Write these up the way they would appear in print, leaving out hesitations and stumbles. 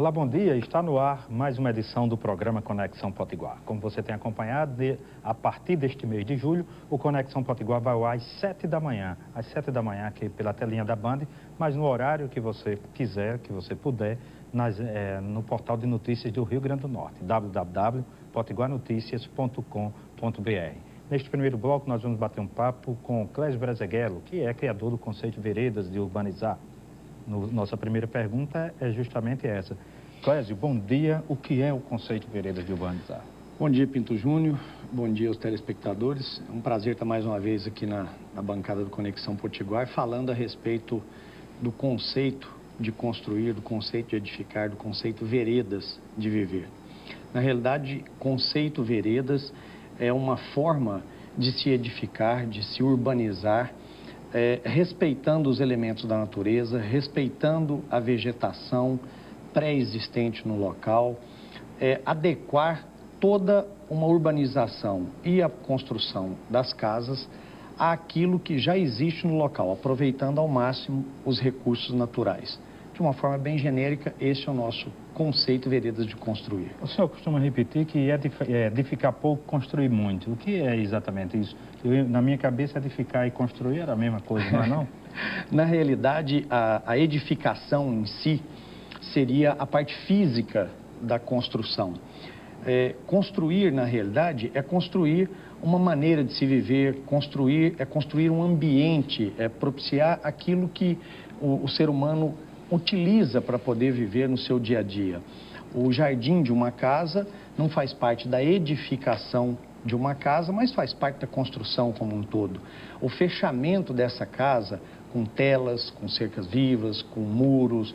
Olá, bom dia. Está no ar mais uma edição do programa Conexão Potiguar. Como você tem acompanhado, a partir deste mês de julho, o Conexão Potiguar vai ao ar às 7 da manhã. Às 7 da manhã aqui pela telinha da Band, mas no horário que você quiser, que você puder, no portal de notícias do Rio Grande do Norte, www.potiguarnoticias.com.br. Neste primeiro bloco, nós vamos bater um papo com Clésio Brezeguelo, que é criador do conceito Veredas de Urbanizar. Nossa primeira pergunta é justamente essa. Clésio, bom dia. O que é o conceito Veredas de Urbanizar? Bom dia, Pinto Júnior. Bom dia aos telespectadores. É um prazer estar mais uma vez aqui na bancada do Conexão Potiguar, falando a respeito do conceito de construir, do conceito de edificar, do conceito Veredas de viver. Na realidade, conceito Veredas é uma forma de se edificar, de se urbanizar, respeitando os elementos da natureza, respeitando a vegetação pré-existente no local, adequar toda uma urbanização e a construção das casas àquilo que já existe no local, aproveitando ao máximo os recursos naturais. De uma forma bem genérica, esse é o nosso conceito Veredas de construir. O senhor costuma repetir que edificar pouco, construir muito. O que é exatamente isso? Na minha cabeça, edificar e construir era a mesma coisa, não é não? Na realidade, a edificação em si seria a parte física da construção. Construir, na realidade, é construir uma maneira de se viver, construir um ambiente, propiciar aquilo que o ser humano utiliza para poder viver no seu dia a dia. O jardim de uma casa não faz parte da edificação de uma casa, mas faz parte da construção como um todo. O fechamento dessa casa com telas, com cercas vivas, com muros,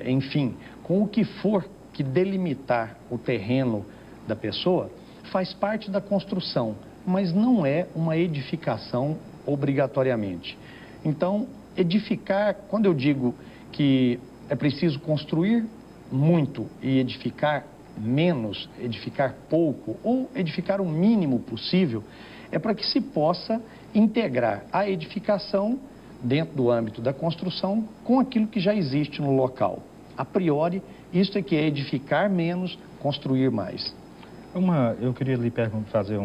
enfim, com o que for que delimitar o terreno da pessoa, faz parte da construção, mas não é uma edificação obrigatoriamente. Então, edificar, quando eu digo que é preciso construir muito e edificar menos, edificar pouco ou edificar o mínimo possível, é para que se possa integrar a edificação dentro do âmbito da construção com aquilo que já existe no local. A priori, isso é que é edificar menos, construir mais. Eu queria lhe fazer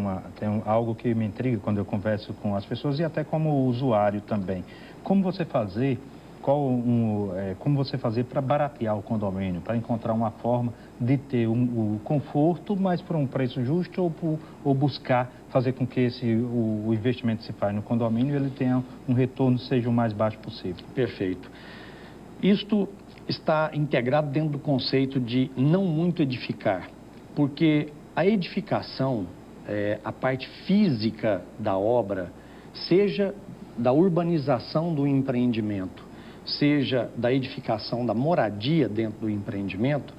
algo que me intriga quando eu converso com as pessoas e até como usuário também. Como você fazer para baratear o condomínio, para encontrar uma forma de ter o conforto, mas por um preço justo ou buscar fazer com que o investimento que se faz no condomínio ele tenha um retorno seja o mais baixo possível? Perfeito. Isto está integrado dentro do conceito de não muito edificar, porque a edificação, a parte física da obra, seja da urbanização do empreendimento, seja da edificação da moradia dentro do empreendimento,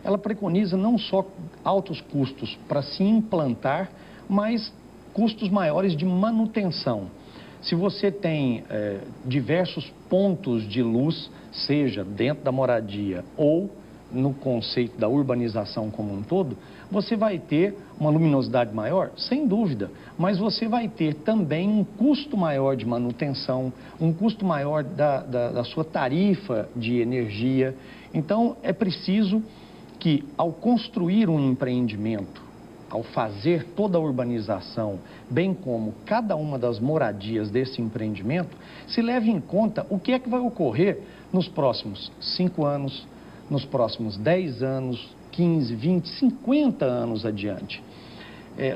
ela preconiza não só altos custos para se implantar, mas custos maiores de manutenção. Se você tem diversos pontos de luz, seja dentro da moradia ou no conceito da urbanização como um todo, você vai ter uma luminosidade maior? Sem dúvida, mas você vai ter também um custo maior de manutenção, um custo maior da sua tarifa de energia. Então, é preciso que, ao construir um empreendimento, ao fazer toda a urbanização, bem como cada uma das moradias desse empreendimento, se leve em conta o que é que vai ocorrer nos próximos 5 anos, nos próximos 10 anos, 15, 20, 50 anos adiante.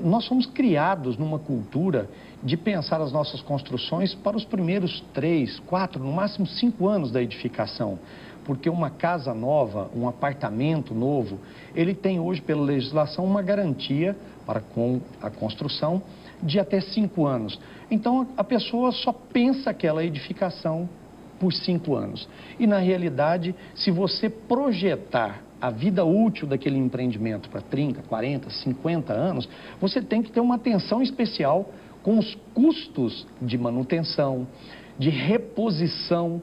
Nós somos criados numa cultura de pensar as nossas construções para os primeiros 3, 4, no máximo 5 anos da edificação. Porque uma casa nova, um apartamento novo, ele tem hoje, pela legislação, uma garantia com a construção de até 5 anos. Então, a pessoa só pensa aquela edificação por 5 anos. E, na realidade, se você projetar a vida útil daquele empreendimento para 30, 40, 50 anos, você tem que ter uma atenção especial com os custos de manutenção, de reposição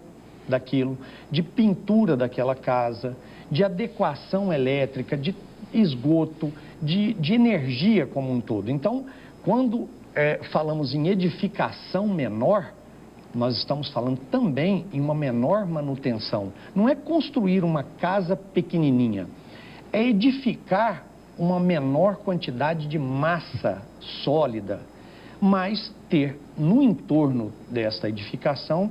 daquilo, de pintura daquela casa, de adequação elétrica, de esgoto, de energia como um todo. Então, quando falamos em edificação menor, nós estamos falando também em uma menor manutenção. Não é construir uma casa pequenininha, é edificar uma menor quantidade de massa sólida, mas ter no entorno desta edificação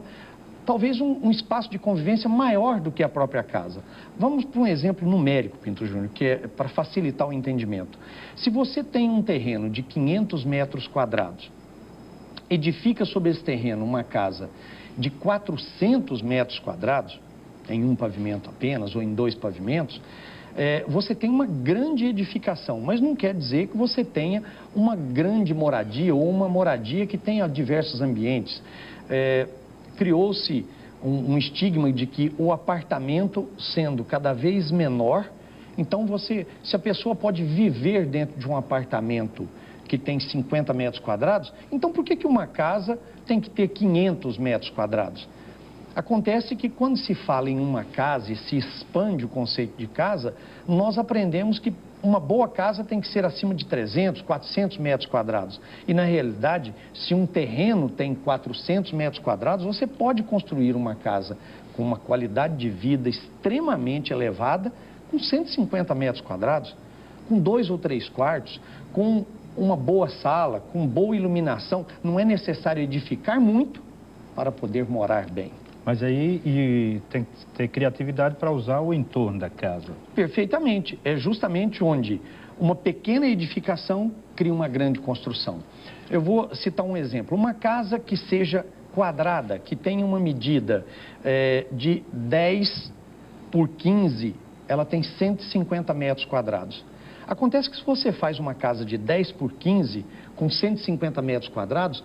talvez um espaço de convivência maior do que a própria casa. Vamos para um exemplo numérico, Pinto Júnior, que é para facilitar o entendimento. Se você tem um terreno de 500 metros quadrados, edifica sobre esse terreno uma casa de 400 metros quadrados, em um pavimento apenas ou em 2 pavimentos, você tem uma grande edificação, mas não quer dizer que você tenha uma grande moradia ou uma moradia que tenha diversos ambientes. Criou-se um estigma de que o apartamento sendo cada vez menor, então se a pessoa pode viver dentro de um apartamento que tem 50 metros quadrados, então por que uma casa tem que ter 500 metros quadrados? Acontece que quando se fala em uma casa e se expande o conceito de casa, nós aprendemos que uma boa casa tem que ser acima de 300, 400 metros quadrados. E na realidade, se um terreno tem 400 metros quadrados, você pode construir uma casa com uma qualidade de vida extremamente elevada, com 150 metros quadrados, com 2 ou 3 quartos, com uma boa sala, com boa iluminação. Não é necessário edificar muito para poder morar bem. Mas aí tem que ter criatividade para usar o entorno da casa. Perfeitamente. É justamente onde uma pequena edificação cria uma grande construção. Eu vou citar um exemplo. Uma casa que seja quadrada, que tenha uma medida de 10 por 15, ela tem 150 metros quadrados. Acontece que se você faz uma casa de 10 por 15, com 150 metros quadrados,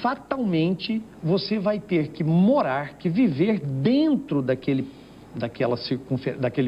fatalmente você vai ter que morar, que viver dentro daquele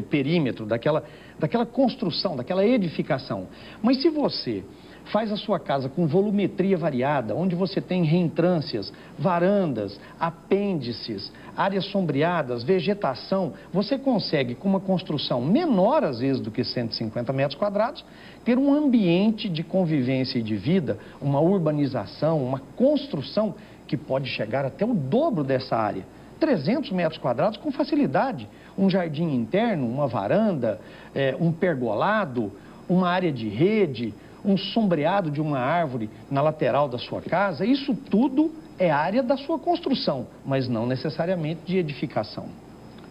perímetro, daquela construção, daquela edificação. Mas se você faz a sua casa com volumetria variada, onde você tem reentrâncias, varandas, apêndices, áreas sombreadas, vegetação, você consegue, com uma construção menor às vezes do que 150 metros quadrados, ter um ambiente de convivência e de vida, uma urbanização, uma construção que pode chegar até o dobro dessa área. 300 metros quadrados com facilidade. Um jardim interno, uma varanda, um pergolado, uma área de rede, um sombreado de uma árvore na lateral da sua casa, isso tudo é área da sua construção, mas não necessariamente de edificação.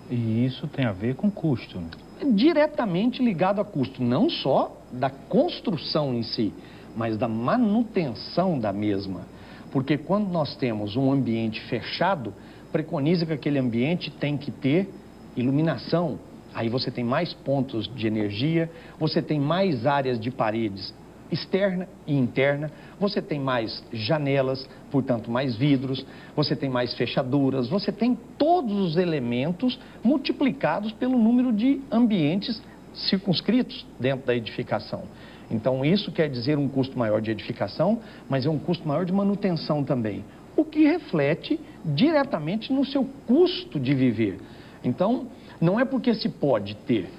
E isso tem a ver com custo, né? Diretamente ligado a custo, não só da construção em si, mas da manutenção da mesma. Porque quando nós temos um ambiente fechado, preconiza que aquele ambiente tem que ter iluminação. Aí você tem mais pontos de energia, você tem mais áreas de paredes externa e interna, você tem mais janelas, portanto mais vidros, você tem mais fechaduras, você tem todos os elementos multiplicados pelo número de ambientes circunscritos dentro da edificação. Então isso quer dizer um custo maior de edificação, mas é um custo maior de manutenção também, o que reflete diretamente no seu custo de viver. Então não é porque se pode ter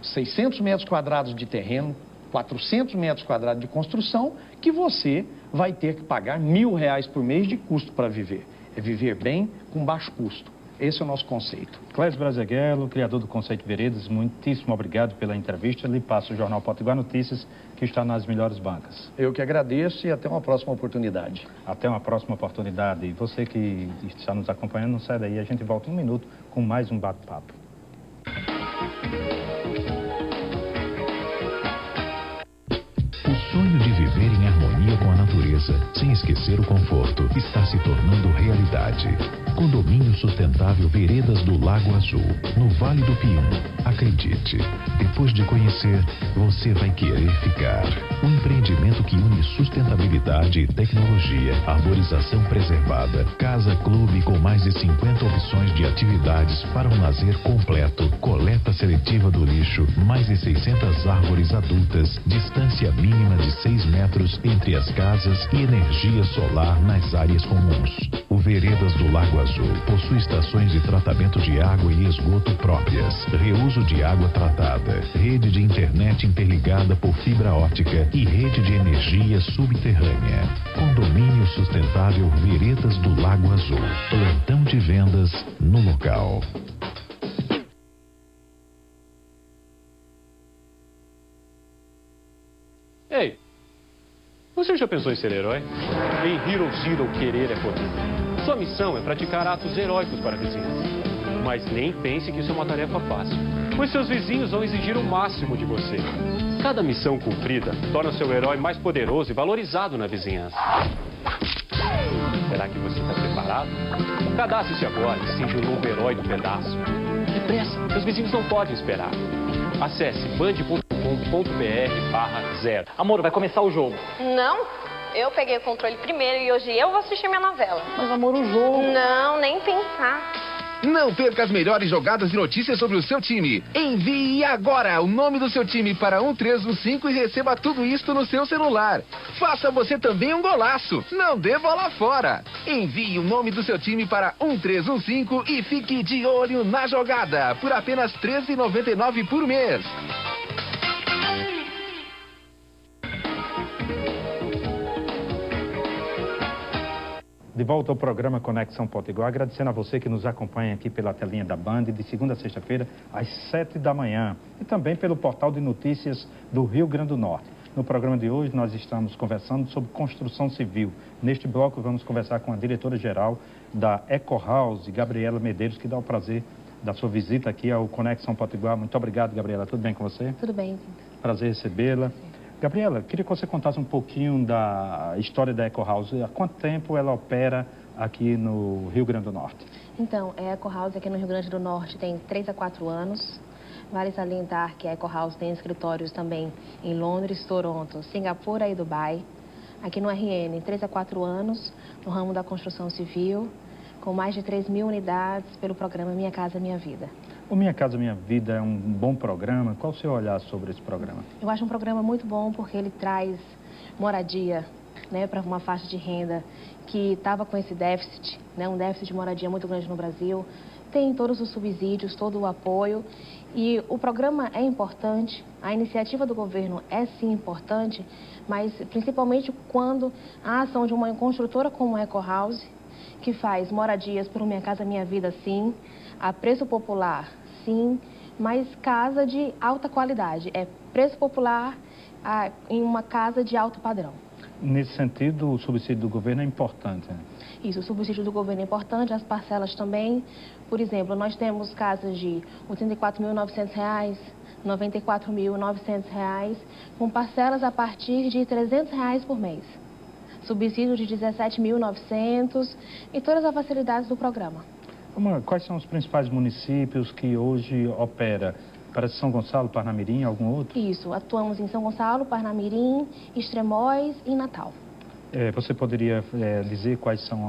600 metros quadrados de terreno, 400 metros quadrados de construção, que você vai ter que pagar R$1.000 por mês de custo para viver. É viver bem com baixo custo. Esse é o nosso conceito. Clésio Brazeguelo, criador do Conceito Veredas, muitíssimo obrigado pela entrevista. Lhe passo o Jornal Potiguar Notícias, que está nas melhores bancas. Eu que agradeço e até uma próxima oportunidade. Até uma próxima oportunidade. E você que está nos acompanhando, não sai daí. A gente volta em um minuto com mais um bate-papo. O sonho de viver em harmonia com a natureza, sem esquecer o conforto, está se tornando realidade. Condomínio Sustentável Veredas do Lago Azul, no Vale do Pium. Acredite, depois de conhecer, você vai querer ficar. Um empreendimento que une sustentabilidade e tecnologia, arborização preservada, casa-clube com mais de 50 opções de atividades para um lazer completo, coleta seletiva do lixo, mais de 600 árvores adultas, distância mínima de 6 metros entre as casas e energia solar nas áreas comuns. O Veredas do Lago Azul possui estações de tratamento de água e esgoto próprias, reuso de água tratada, rede de internet interligada por fibra ótica e rede de energia via subterrânea. Condomínio sustentável Veredas do Lago Azul. Plantão de vendas no local. Ei, você já pensou em ser herói? Em Hero Zero, querer é poder. Sua missão é praticar atos heróicos para a vizinhança. Mas nem pense que isso é uma tarefa fácil, pois seus vizinhos vão exigir o máximo de você. Cada missão cumprida torna seu herói mais poderoso e valorizado na vizinhança. Será que você está preparado? Cadastre-se agora e seja o novo herói do pedaço. Depressa, seus vizinhos não podem esperar. Acesse band.com.br/0. Amor, vai começar o jogo. Não, eu peguei o controle primeiro e hoje eu vou assistir minha novela. Mas, amor, o jogo... Não, nem pensar. Não perca as melhores jogadas e notícias sobre o seu time. Envie agora o nome do seu time para 1315 e receba tudo isto no seu celular. Faça você também um golaço. Não dê bola fora. Envie o nome do seu time para 1315 e fique de olho na jogada por apenas R$ 13,99 por mês. De volta ao programa Conexão Potiguar, agradecendo a você que nos acompanha aqui pela telinha da Band, de segunda a sexta-feira, às 7 da manhã. E também pelo portal de notícias do Rio Grande do Norte. No programa de hoje, nós estamos conversando sobre construção civil. Neste bloco, vamos conversar com a diretora-geral da Eco House, Gabriela Medeiros, que dá o prazer da sua visita aqui ao Conexão Potiguar. Muito obrigado, Gabriela. Tudo bem com você? Tudo bem. Prazer recebê-la. Gabriela, queria que você contasse um pouquinho da história da Eco House. Há quanto tempo ela opera aqui no Rio Grande do Norte? Então, a Eco House aqui no Rio Grande do Norte tem 3 a 4 anos. Vale salientar que a Eco House tem escritórios também em Londres, Toronto, Singapura e Dubai. Aqui no RN, 3 a 4 anos, no ramo da construção civil, com mais de 3.000 unidades pelo programa Minha Casa Minha Vida. O Minha Casa Minha Vida é um bom programa. Qual o seu olhar sobre esse programa? Eu acho um programa muito bom porque ele traz moradia, né, para uma faixa de renda que estava com esse déficit, né, um déficit de moradia muito grande no Brasil. Tem todos os subsídios, todo o apoio e o programa é importante, a iniciativa do governo é sim importante, mas principalmente quando a ação de uma construtora como a Eco House, que faz moradias pelo Minha Casa Minha Vida sim, a preço popular sim, mas casa de alta qualidade, é preço popular em uma casa de alto padrão. Nesse sentido, o subsídio do governo é importante, né? Isso, o subsídio do governo é importante, as parcelas também. Por exemplo, nós temos casas de R$ 84.900, R$ 94.900, com parcelas a partir de R$ 300 por mês. Subsídio de R$ 17.900 e todas as facilidades do programa. Quais são os principais municípios que hoje opera? Para São Gonçalo, Parnamirim, algum outro? Isso, atuamos em São Gonçalo, Parnamirim, Extremóis e Natal. Você poderia dizer quais são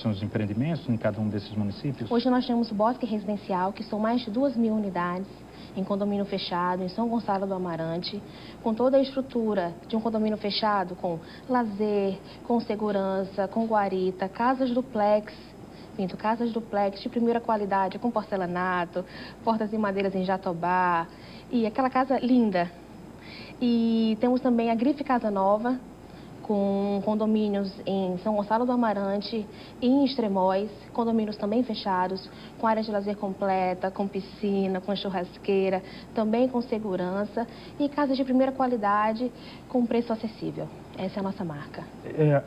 os empreendimentos em cada um desses municípios? Hoje nós temos Bosque Residencial, que são mais de 2.000 unidades em condomínio fechado, em São Gonçalo do Amarante, com toda a estrutura de um condomínio fechado, com lazer, com segurança, com guarita, casas duplex, casas duplex de primeira qualidade, com porcelanato, portas de madeiras em jatobá e aquela casa linda. E temos também a Grife Casa Nova, com condomínios em São Gonçalo do Amarante e em Extremóis, condomínios também fechados, com área de lazer completa, com piscina, com churrasqueira, também com segurança e casas de primeira qualidade com preço acessível. Essa é a nossa marca.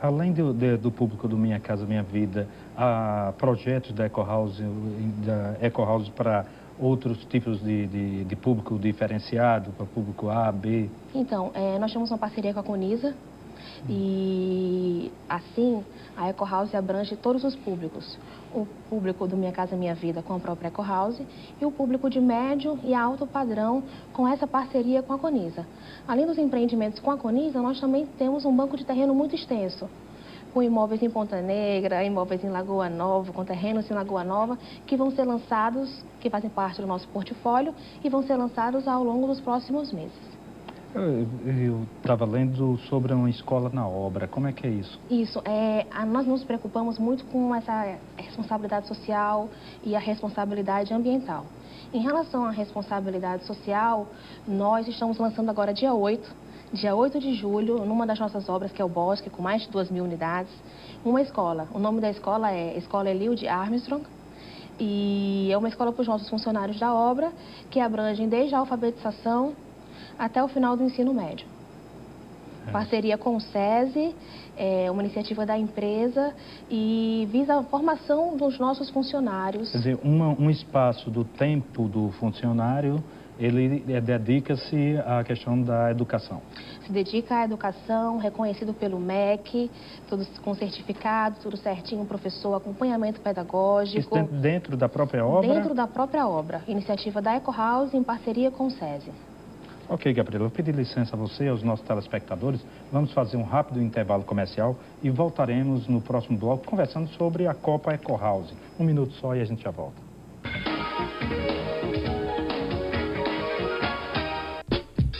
Além do público do Minha Casa Minha Vida, há projetos da Eco House para outros tipos de público diferenciado, para público A, B? Então, nós temos uma parceria com a Conisa e, assim, a Eco House abrange todos os públicos. O público do Minha Casa Minha Vida com a própria Eco House e o público de médio e alto padrão com essa parceria com a Conisa. Além dos empreendimentos com a Conisa, nós também temos um banco de terreno muito extenso, com imóveis em Ponta Negra, imóveis em Lagoa Nova, com terrenos em Lagoa Nova, que vão ser lançados, que fazem parte do nosso portfólio e vão ser lançados ao longo dos próximos meses. Eu estava lendo sobre uma escola na obra. Como é que é isso? Isso. Nós nos preocupamos muito com essa responsabilidade social e a responsabilidade ambiental. Em relação à responsabilidade social, nós estamos lançando agora, dia 8, dia 8 de julho, numa das nossas obras, que é o Bosque, com mais de 2.000 unidades, uma escola. O nome da escola é Escola Eliud Armstrong, e é uma escola para os nossos funcionários da obra, que abrangem desde a alfabetização até o final do ensino médio. Parceria com o SESI, é uma iniciativa da empresa e visa a formação dos nossos funcionários. Quer dizer, um espaço do tempo do funcionário, ele dedica-se à questão da educação. Se dedica à educação, reconhecido pelo MEC, tudo com certificado, tudo certinho, professor, acompanhamento pedagógico. Isso dentro da própria obra? Dentro da própria obra. Iniciativa da Eco House em parceria com o SESI. Ok, Gabriela, eu pedi licença a você e aos nossos telespectadores. Vamos fazer um rápido intervalo comercial e voltaremos no próximo bloco conversando sobre a Copa Eco House. 1 minuto só e a gente já volta.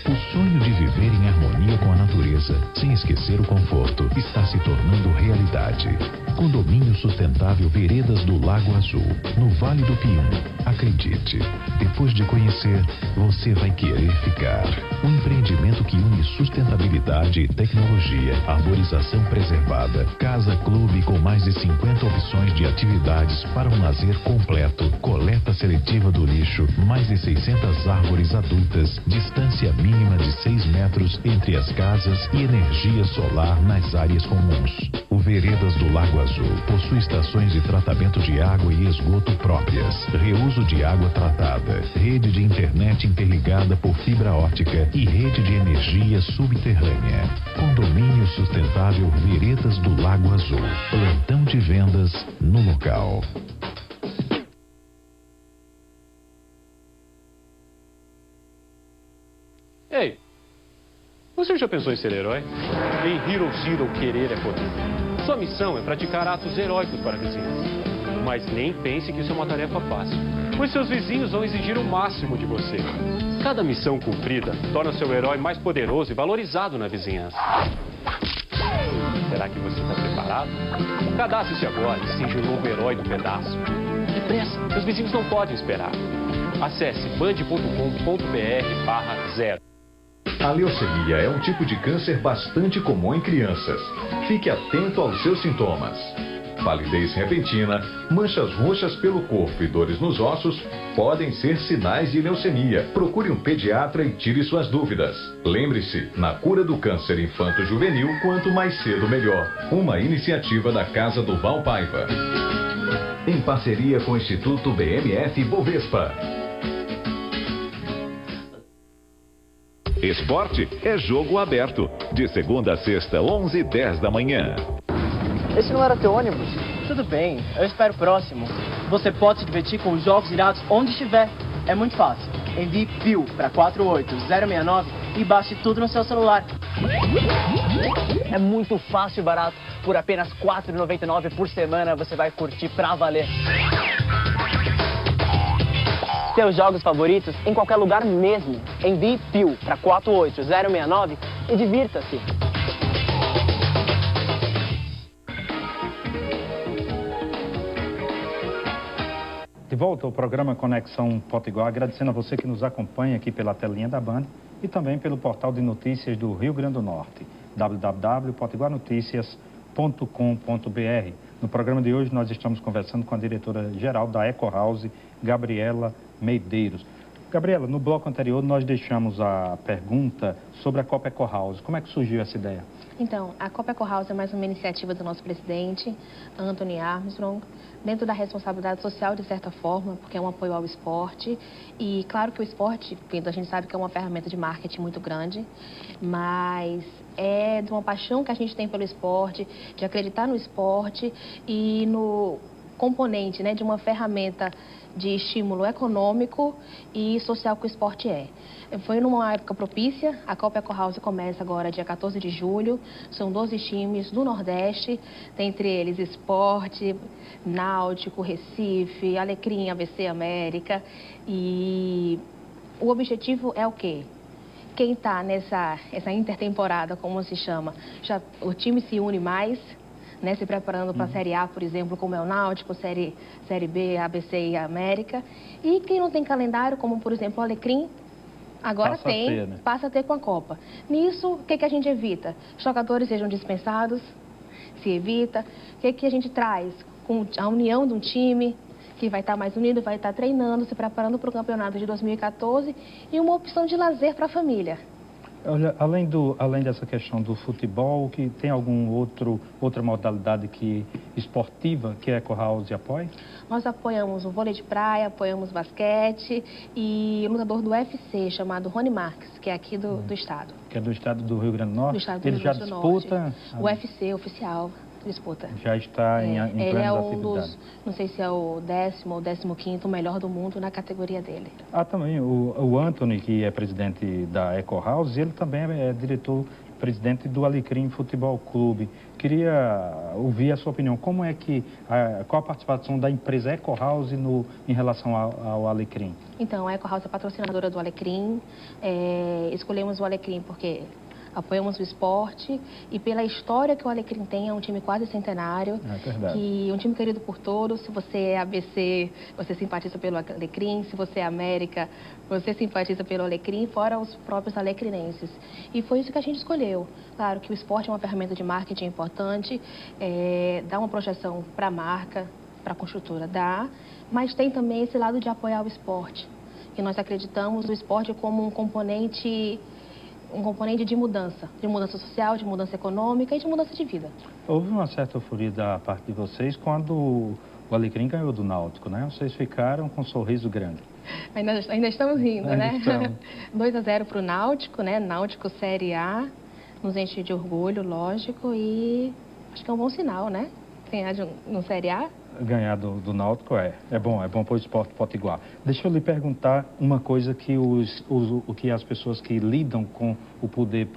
O sonho de viver em harmonia com a natureza, sem esquecer o conforto, está se tornando realidade. Condomínio Sustentável Veredas do Lago Azul, no Vale do Pium. Acredite, depois de conhecer, você vai querer ficar. Um empreendimento que une sustentabilidade e tecnologia, arborização preservada, casa-clube com mais de 50 opções de atividades para um lazer completo, coleta seletiva do lixo, mais de 600 árvores adultas, distância mínima de 6 metros entre as casas e energia solar nas áreas comuns. O Veredas do Lago Azul possui estações de tratamento de água e esgoto próprias, reuso de água tratada, rede de internet interligada por fibra ótica e rede de energia subterrânea. Condomínio Sustentável Veredas do Lago Azul. Plantão de vendas no local. Ei, você já pensou em ser herói? Em Hero Zero, querer é poder. Sua missão é praticar atos heróicos para a vizinhança. Mas nem pense que isso é uma tarefa fácil, pois seus vizinhos vão exigir o máximo de você. Cada missão cumprida torna seu herói mais poderoso e valorizado na vizinhança. Será que você está preparado? Cadastre-se agora e seja o novo herói do pedaço. Depressa, seus vizinhos não podem esperar. Acesse band.com.br/0. A leucemia é um tipo de câncer bastante comum em crianças. Fique atento aos seus sintomas. Palidez repentina, manchas roxas pelo corpo e dores nos ossos podem ser sinais de leucemia. Procure um pediatra e tire suas dúvidas. Lembre-se, na cura do câncer infanto-juvenil, quanto mais cedo melhor. Uma iniciativa da Casa do Val Paiva. Em parceria com o Instituto BMF Bovespa. Esporte é jogo aberto. De segunda a sexta, 11h10 da manhã. Esse não era teu ônibus? Tudo bem, eu espero o próximo. Você pode se divertir com os jogos irados onde estiver. É muito fácil. Envie PIL para 48069 e baixe tudo no seu celular. É muito fácil e barato. Por apenas R$ 4,99 por semana você vai curtir pra valer. Seus jogos favoritos em qualquer lugar mesmo. Envie PIL para 48069 e divirta-se. De volta ao programa Conexão Potiguar, agradecendo a você que nos acompanha aqui pela telinha da Band e também pelo portal de notícias do Rio Grande do Norte, www.potiguarnoticias.com.br. No programa de hoje nós estamos conversando com a diretora-geral da Eco House, Gabriela Medeiros. Gabriela, no bloco anterior nós deixamos a pergunta sobre a Copa Eco House. Como é que surgiu essa ideia? Então, a Copa Eco House é mais uma iniciativa do nosso presidente, Anthony Armstrong, dentro da responsabilidade social, de certa forma, porque é um apoio ao esporte. E claro que o esporte, a gente sabe que é uma ferramenta de marketing muito grande, mas é de uma paixão que a gente tem pelo esporte, de acreditar no esporte e no componente, né, de uma ferramenta de estímulo econômico e social que o esporte é. Foi numa época propícia, a Copa Eco House começa agora dia 14 de julho, são 12 times do Nordeste, dentre eles Esporte, Náutico, Recife, Alecrim, ABC América, e o objetivo é o quê? Quem está nessa intertemporada, como se chama, o time se une mais, né, se preparando para a Série A, por exemplo, como é o Náutico, Série B, ABC e América. E quem não tem calendário, como por exemplo o Alecrim, Agora passa a ter, né? passa a ter com a Copa. Nisso, o que a gente evita? Jogadores sejam dispensados, se evita. O que a gente traz? Com a união de um time que vai estar mais unido, vai estar treinando, se preparando para o campeonato de 2014 e uma opção de lazer para a família. Olha, além dessa questão do futebol, que tem outra modalidade esportiva que a Eco House apoia? Nós apoiamos o vôlei de praia, apoiamos basquete e um lutador do UFC chamado Rony Marques, que é aqui do estado. Que é do estado do Rio Grande do Norte? Do estado do Ele Rio já Grande do disputa? Norte. O UFC oficial disputa. Já está em Ele plenas é um atividades. dos, não sei se é o 10º ou 15º melhor do mundo na categoria dele. Também o Anthony, que é presidente da Eco House, ele também é diretor-presidente do Alecrim Futebol Clube. Queria ouvir a sua opinião. Qual a participação da empresa Eco House em relação ao Alecrim? Então, a Eco House é patrocinadora do Alecrim. Escolhemos o Alecrim porque apoiamos o esporte e pela história que o Alecrim tem, é um time quase centenário. É verdade. Que um time querido por todos. Se você é ABC, você simpatiza pelo Alecrim. Se você é América, você simpatiza pelo Alecrim, fora os próprios alecrinenses. E foi isso que a gente escolheu. Claro que o esporte é uma ferramenta de marketing importante, dá uma projeção para a marca, para a construtora, mas tem também esse lado de apoiar o esporte. E nós acreditamos no esporte como um componente de mudança social, de mudança econômica e de mudança de vida. Houve uma certa euforia da parte de vocês quando o Alecrim ganhou do Náutico, né? Vocês ficaram com um sorriso grande. Ainda estamos rindo, né? Estamos. 2-0 para o Náutico, né? Náutico Série A, nos enche de orgulho, lógico, e acho que é um bom sinal, né? Ganhar no Série A. Ganhar do Náutico é bom para o esporte potiguar. Deixa eu lhe perguntar uma coisa que que as pessoas que lidam com o poder,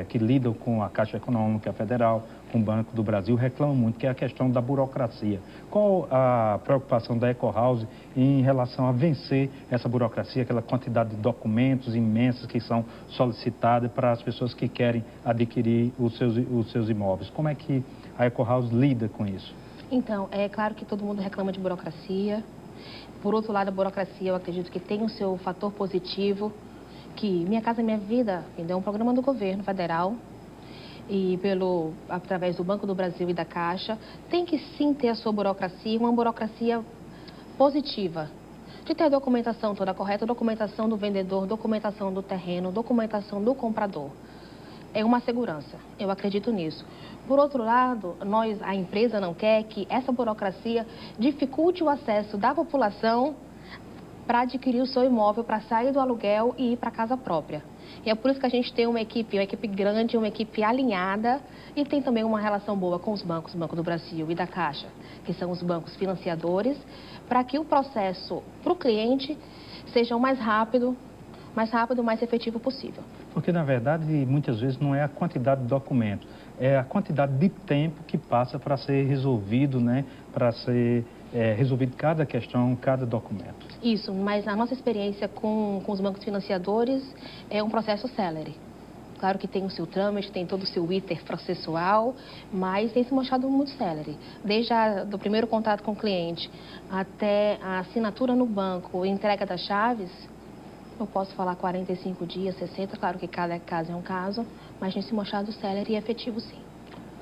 que lidam com a Caixa Econômica Federal, com o Banco do Brasil, reclamam muito, que é a questão da burocracia. Qual a preocupação da Eco House em relação a vencer essa burocracia, aquela quantidade de documentos imensos que são solicitados para as pessoas que querem adquirir os seus imóveis? Como é que a Eco House lida com isso? Então, é claro que todo mundo reclama de burocracia. Por outro lado, a burocracia, eu acredito que tem o seu fator positivo, que Minha Casa Minha Vida é um programa do governo federal e através do Banco do Brasil e da Caixa, tem que sim ter a sua burocracia, uma burocracia positiva. De ter a documentação toda correta, documentação do vendedor, documentação do terreno, documentação do comprador. É uma segurança, eu acredito nisso. Por outro lado, a empresa não quer que essa burocracia dificulte o acesso da população para adquirir o seu imóvel, para sair do aluguel e ir para a casa própria. E é por isso que a gente tem uma equipe grande, uma equipe alinhada e tem também uma relação boa com os bancos, o Banco do Brasil e da Caixa, que são os bancos financiadores, para que o processo para o cliente seja o mais rápido, mais efetivo possível. Porque, na verdade, muitas vezes não é a quantidade de documentos, é a quantidade de tempo que passa para ser resolvido, né? Para ser resolvido cada questão, cada documento. Isso, mas a nossa experiência com os bancos financiadores é um processo célere. Claro que tem o seu trâmite, tem todo o seu iter processual, mas tem se mostrado muito célere. Desde do primeiro contato com o cliente até a assinatura no banco, entrega das chaves, eu posso falar 45 dias, 60, claro que cada caso é um caso, mas tem se mostrado célere e efetivo sim.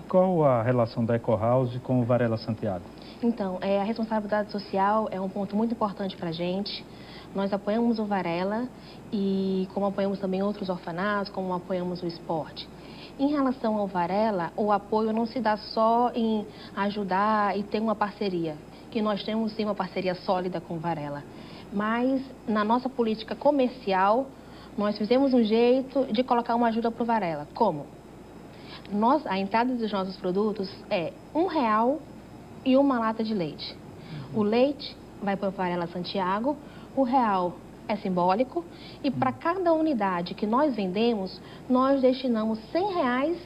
Qual a relação da Eco House com o Varela Santiago? Então, a responsabilidade social é um ponto muito importante para a gente. Nós apoiamos o Varela e como apoiamos também outros orfanatos, como apoiamos o esporte. Em relação ao Varela, o apoio não se dá só em ajudar e ter uma parceria, que nós temos sim uma parceria sólida com o Varela. Mas na nossa política comercial, nós fizemos um jeito de colocar uma ajuda para o Varela. Como? A entrada dos nossos produtos é R$1 e uma lata de leite. O leite vai para o Varela Santiago, o R$1 é simbólico e para cada unidade que nós vendemos, nós destinamos R$100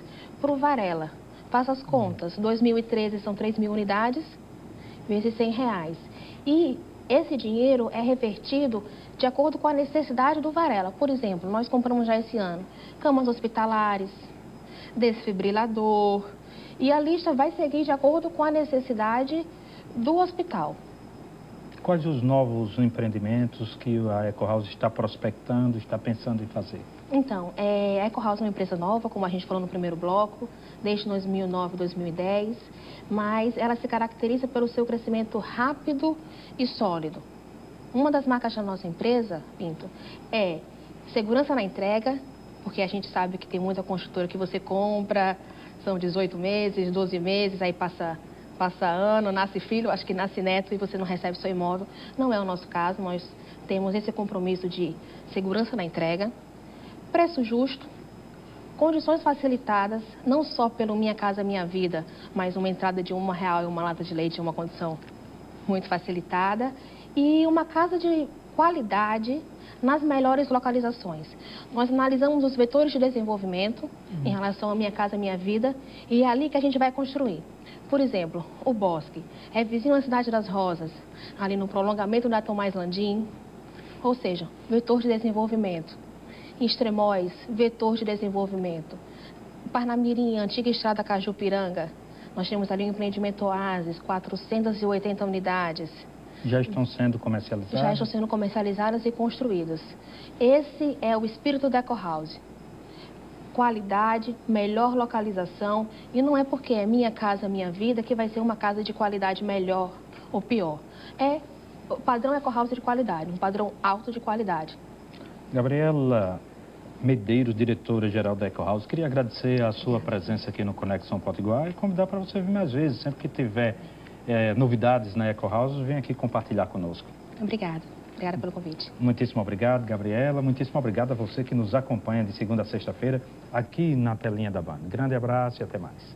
para o Varela. Faça as contas, 2013 são 3.000 unidades, vezes R$100. E esse dinheiro é revertido de acordo com a necessidade do Varela. Por exemplo, nós compramos já esse ano camas hospitalares, desfibrilador, e a lista vai seguir de acordo com a necessidade do hospital. Quais os novos empreendimentos que a Eco House está prospectando, está pensando em fazer? Então, a Eco House é uma empresa nova, como a gente falou no primeiro bloco, desde 2009, 2010, mas ela se caracteriza pelo seu crescimento rápido e sólido. Uma das marcas da nossa empresa, Pinto, é segurança na entrega, porque a gente sabe que tem muita construtora que você compra, são 18 meses, 12 meses, aí passa ano, nasce filho, acho que nasce neto e você não recebe seu imóvel. Não é o nosso caso, nós temos esse compromisso de segurança na entrega, preço justo, condições facilitadas, não só pelo Minha Casa Minha Vida, mas uma entrada de R$1 e uma lata de leite é uma condição muito facilitada e uma casa de qualidade nas melhores localizações. Nós analisamos os vetores de desenvolvimento em relação à Minha Casa Minha Vida e é ali que a gente vai construir. Por exemplo, o Bosque é vizinho à Cidade das Rosas, ali no prolongamento da Tomás Landim, ou seja, vetor de desenvolvimento. Extremóis, vetor de desenvolvimento. Parnamirim, antiga estrada Cajupiranga, nós temos ali o empreendimento Oasis, 480 unidades. Já estão sendo comercializadas? Já estão sendo comercializadas e construídas. Esse é o espírito da Eco House. Qualidade, melhor localização, e não é porque é Minha Casa Minha Vida que vai ser uma casa de qualidade melhor ou pior. É o padrão Eco House de qualidade, um padrão alto de qualidade. Gabriela Medeiros, diretora-geral da Eco House, queria agradecer a sua presença aqui no Conexão Potiguar e convidar para você vir mais vezes, sempre que tiver novidades na Eco House, vem aqui compartilhar conosco. Obrigada pelo convite. Muitíssimo obrigado, Gabriela. Muitíssimo obrigado a você que nos acompanha de segunda a sexta-feira aqui na telinha da Band. Grande abraço e até mais.